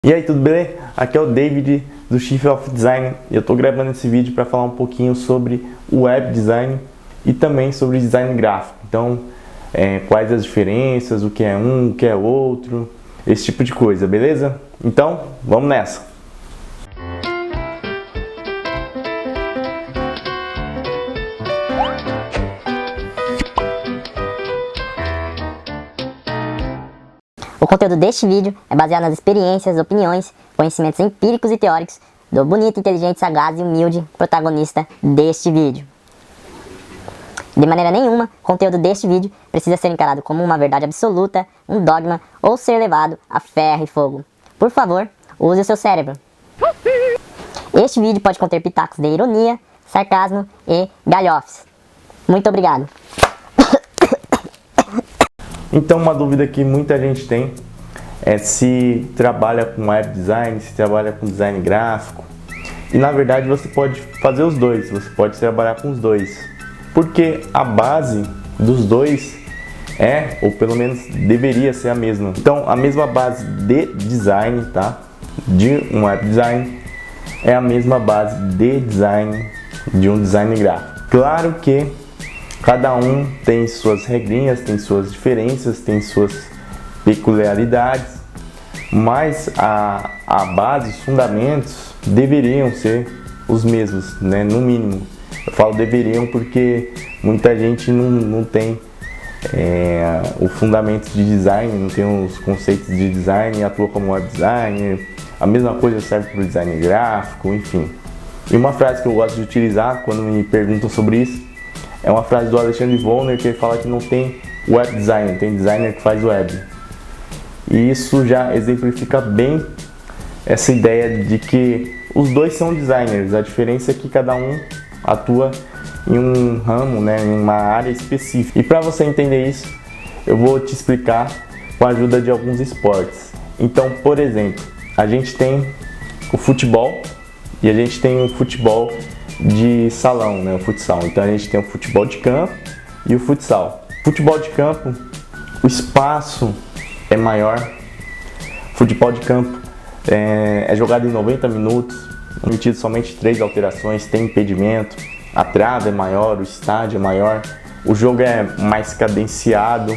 E aí, tudo bem? Aqui é o David do Chief of Design e eu estou gravando esse vídeo para falar um pouquinho sobre o web design e também sobre design gráfico. Então, quais as diferenças, o que é um, o que é outro, esse tipo de coisa, beleza? Então, vamos nessa! O conteúdo deste vídeo é baseado nas experiências, opiniões, conhecimentos empíricos e teóricos do bonito, inteligente, sagaz e humilde protagonista deste vídeo. De maneira nenhuma, o conteúdo deste vídeo precisa ser encarado como uma verdade absoluta, um dogma ou ser levado a ferro e fogo. Por favor, use o seu cérebro. Este vídeo pode conter pitacos de ironia, sarcasmo e galhofes. Muito obrigado. Então, uma dúvida que muita gente tem é se trabalha com web design, se trabalha com design gráfico. E na verdade você pode fazer os dois, você pode trabalhar com os dois. Porque a base dos dois é, ou pelo menos deveria ser a mesma. Então, a mesma base de design, tá? De um web design é a mesma base de design de um design gráfico. Claro que cada um tem suas regrinhas, tem suas diferenças, tem suas peculiaridades, mas a base, os fundamentos deveriam ser os mesmos, né? No mínimo. Eu falo deveriam porque muita gente não tem o fundamento de design, não tem os conceitos de design e atua como web designer. A mesma coisa serve para o design gráfico, enfim. E uma frase que eu gosto de utilizar quando me perguntam sobre isso é uma frase do Alexandre Volner, que ele fala que não tem web designer, tem designer que faz web. E isso já exemplifica bem essa ideia de que os dois são designers, a diferença é que cada um atua em um ramo, né, em uma área específica. E para você entender isso, eu vou te explicar com a ajuda de alguns esportes. Então, por exemplo, a gente tem o futebol e a gente tem o futebol de salão, né, o futsal. Então a gente tem o futebol de campo e o futsal. Futebol de campo, o espaço é maior. Futebol de campo é jogado em 90 minutos, permitido somente 3 alterações, tem impedimento, a trave é maior, o estádio é maior, o jogo é mais cadenciado,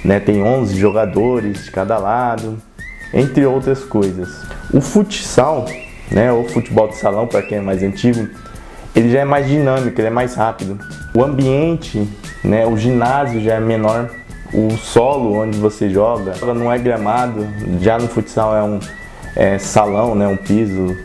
né, tem 11 jogadores de cada lado, entre outras coisas. O futsal, né, ou futebol de salão para quem é mais antigo, ele já é mais dinâmico, ele é mais rápido. O ambiente, né, o ginásio já é menor, o solo onde você joga não é gramado, já no futsal é um salão, né, um piso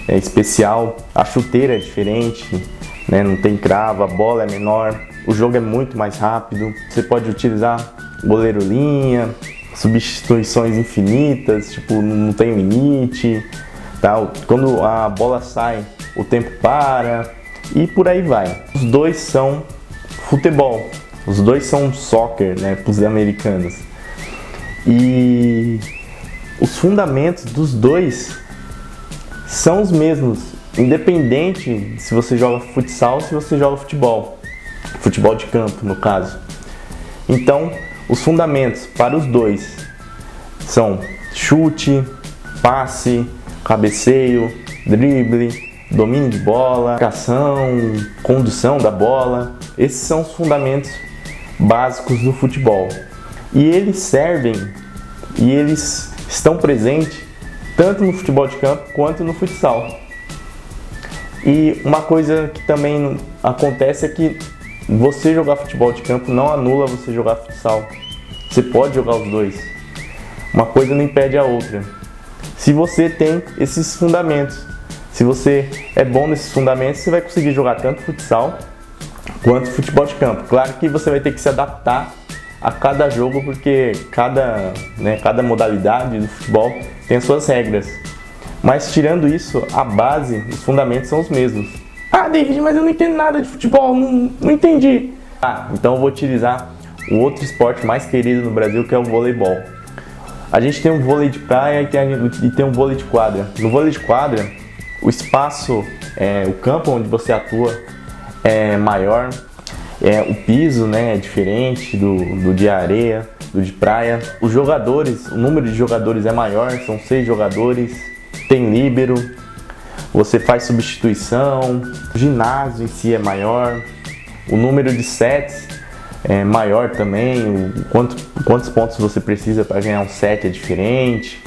especial. A chuteira é diferente, né, não tem cravo, a bola é menor, o jogo é muito mais rápido. Você pode utilizar goleiro linha, substituições infinitas, tipo, não tem limite. Quando a bola sai, o tempo para e por aí vai. Os dois são futebol, os dois são soccer, né, para os americanos. E os fundamentos dos dois são os mesmos, independente se você joga futsal ou se você joga futebol de campo no caso. Então, os fundamentos para os dois são chute, passe, cabeceio, drible, domínio de bola, marcação, condução da bola. Esses são os fundamentos básicos do futebol. E eles servem e eles estão presentes tanto no futebol de campo quanto no futsal. E uma coisa que também acontece é que você jogar futebol de campo não anula você jogar futsal. Você pode jogar os dois. Uma coisa não impede a outra. Se você tem esses fundamentos, se você é bom nesses fundamentos, você vai conseguir jogar tanto futsal quanto futebol de campo. Claro que você vai ter que se adaptar a cada jogo, porque cada modalidade do futebol tem as suas regras. Mas tirando isso, a base, os fundamentos são os mesmos. Ah, David, mas eu não entendo nada de futebol, não entendi. Então eu vou utilizar o outro esporte mais querido no Brasil, que é o voleibol. A gente tem um vôlei de praia e tem um vôlei de quadra. No vôlei de quadra, o espaço, o campo onde você atua é maior, o piso, né, é diferente do de areia. do de praia. Os jogadores, o número de jogadores é maior, são 6 jogadores, tem líbero, você faz substituição, o ginásio em si é maior, o número de sets é maior também, quantos pontos você precisa para ganhar um set é diferente.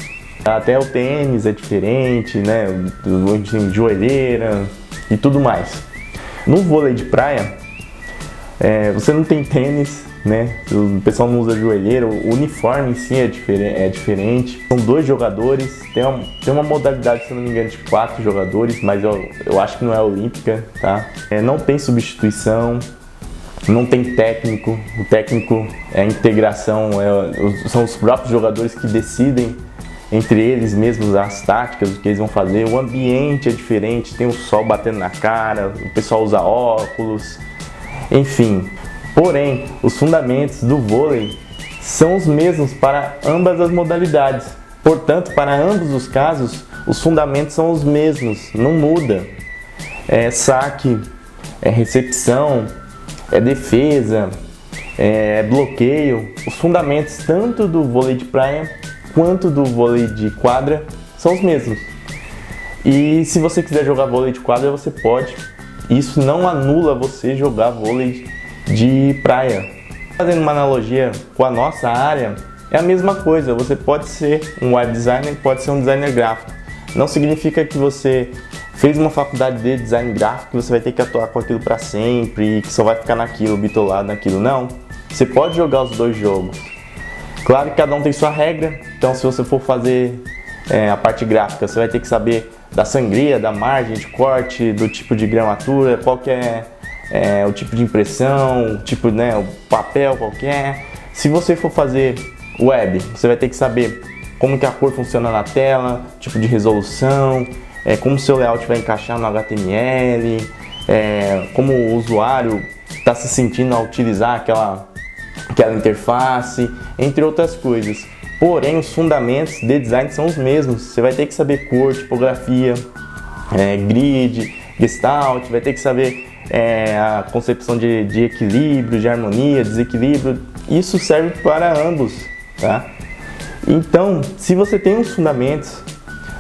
Até o tênis é diferente, né? O joelheira e tudo mais. No vôlei de praia, você não tem tênis, né? O pessoal não usa joelheira, o uniforme em si é diferente. São 2 jogadores, tem uma modalidade, se não me engano, de 4 jogadores, mas eu acho que não é olímpica, tá? Não tem substituição, não tem técnico. O técnico é a integração, são os próprios jogadores que decidem entre eles mesmos as táticas, o que eles vão fazer. O ambiente é diferente, tem o sol batendo na cara, o pessoal usa óculos, enfim. Porém, os fundamentos do vôlei são os mesmos para ambas as modalidades. Portanto, para ambos os casos, os fundamentos são os mesmos, não muda. É saque, é recepção, é defesa, é bloqueio. Os fundamentos tanto do vôlei de praia quanto do vôlei de quadra são os mesmos. E se você quiser jogar vôlei de quadra, você pode. Isso não anula você jogar vôlei de praia. Fazendo uma analogia com a nossa área, é a mesma coisa. Você pode ser um web designer, pode ser um designer gráfico. Não significa que você fez uma faculdade de design gráfico que você vai ter que atuar com aquilo para sempre e que só vai ficar naquilo, bitolado naquilo. Não. Você pode jogar os 2 jogos. Claro que cada um tem sua regra, então se você for fazer a parte gráfica, você vai ter que saber da sangria, da margem de corte, do tipo de gramatura, qual que é o tipo de impressão, o tipo, né, o papel qualquer. Se você for fazer web, você vai ter que saber como que a cor funciona na tela, tipo de resolução, como o seu layout vai encaixar no HTML, como o usuário está se sentindo ao utilizar aquela interface, entre outras coisas. Porém, os fundamentos de design são os mesmos. Você vai ter que saber cor, tipografia, grid, gestalt, vai ter que saber a concepção de equilíbrio, de harmonia, desequilíbrio. Isso serve para ambos, tá? Então, se você tem os fundamentos,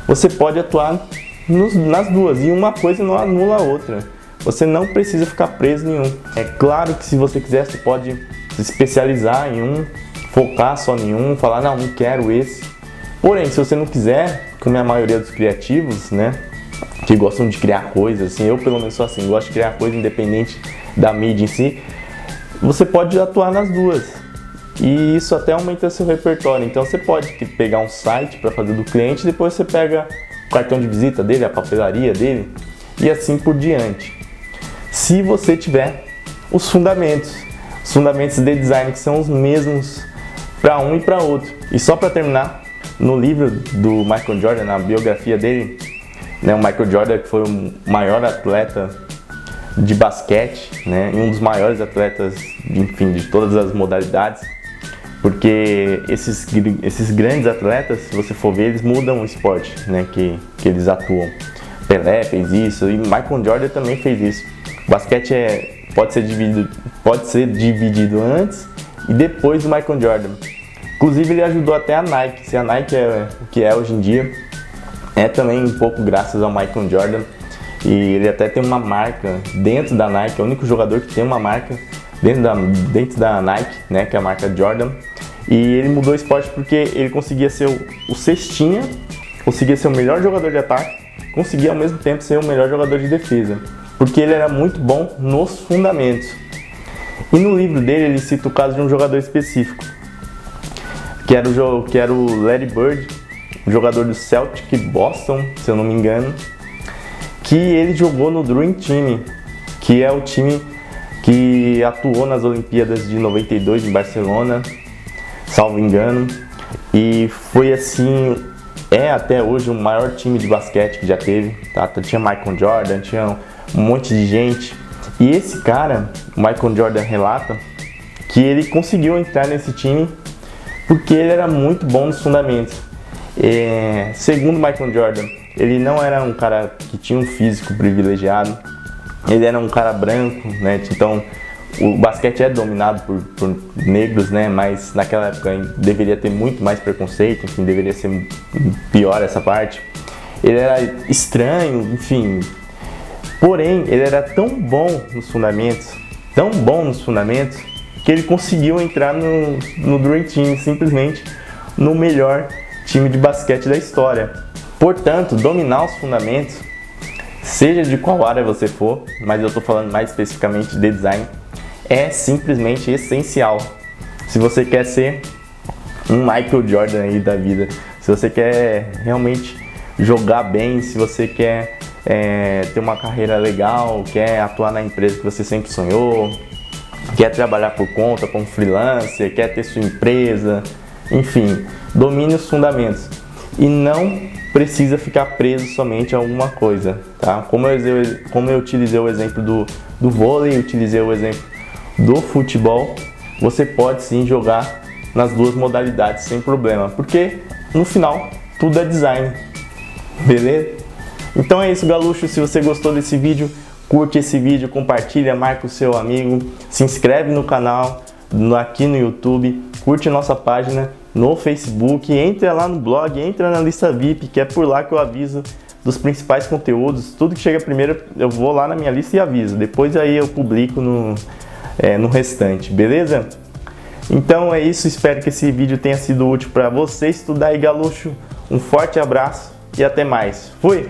você pode atuar nas duas, e uma coisa não anula a outra. Você não precisa ficar preso em um. É claro que se você quiser, você pode se especializar em um, focar só em um, falar, não quero esse. Porém, se você não quiser, como é a maioria dos criativos, né, que gostam de criar coisas, assim, eu pelo menos sou assim, gosto de criar coisa independente da mídia em si, você pode atuar nas duas. E isso até aumenta seu repertório. Então você pode pegar um site para fazer do cliente, depois você pega o cartão de visita dele, a papelaria dele, e assim por diante. Se você tiver os fundamentos de design que são os mesmos para um e para outro. E só para terminar, no livro do Michael Jordan, na biografia dele, né, o Michael Jordan, que foi o maior atleta de basquete, né, e um dos maiores atletas, enfim, de todas as modalidades, porque esses grandes atletas, se você for ver, eles mudam o esporte, né, que eles atuam. Pelé fez isso e Michael Jordan também fez isso. O basquete pode ser dividido antes e depois do Michael Jordan. Inclusive ele ajudou até a Nike. Se a Nike é o que é hoje em dia, é também um pouco graças ao Michael Jordan. E ele até tem uma marca dentro da Nike, é o único jogador que tem uma marca dentro da Nike, né, que é a marca Jordan. E ele mudou o esporte porque ele conseguia ser o cestinha, conseguia ser o melhor jogador de ataque, conseguia ao mesmo tempo ser o melhor jogador de defesa, porque ele era muito bom nos fundamentos. E no livro dele ele cita o caso de um jogador específico, que era o Larry Bird, um jogador do Celtic Boston, se eu não me engano, que ele jogou no Dream Team, que é o time que atuou nas Olimpíadas de 92 em Barcelona, salvo engano, e foi assim, até hoje o maior time de basquete que já teve, tá? Tinha Michael Jordan, tinha um monte de gente, e esse cara, o Michael Jordan relata que ele conseguiu entrar nesse time porque ele era muito bom nos fundamentos. Segundo Michael Jordan, ele não era um cara que tinha um físico privilegiado, ele era um cara branco, né? Então o basquete é dominado por negros, né? Mas naquela época deveria ter muito mais preconceito, enfim, deveria ser pior essa parte. Ele era estranho, enfim. Porém, ele era tão bom nos fundamentos, que ele conseguiu entrar no Dream Team, simplesmente no melhor time de basquete da história. Portanto, dominar os fundamentos, seja de qual área você for, mas eu estou falando mais especificamente de design, é simplesmente essencial. Se você quer ser um Michael Jordan aí da vida, se você quer realmente jogar bem, se você quer ter uma carreira legal, quer atuar na empresa que você sempre sonhou, quer trabalhar por conta como freelancer, quer ter sua empresa, enfim, domine os fundamentos e não precisa ficar preso somente a alguma coisa, tá? Como eu utilizei o exemplo do vôlei, utilizei o exemplo do futebol, você pode sim jogar nas duas modalidades sem problema, porque no final tudo é design, beleza? Então é isso, galucho. Se você gostou desse vídeo, curte esse vídeo, compartilha, marca o seu amigo, se inscreve no canal aqui no YouTube, curte nossa página no Facebook, entra lá no blog, entra na lista VIP, que é por lá que eu aviso dos principais conteúdos. Tudo que chega primeiro eu vou lá na minha lista e aviso, depois aí eu publico no restante, beleza? Então é isso, espero que esse vídeo tenha sido útil para você estudar aí, galucho. Um forte abraço e até mais. Fui!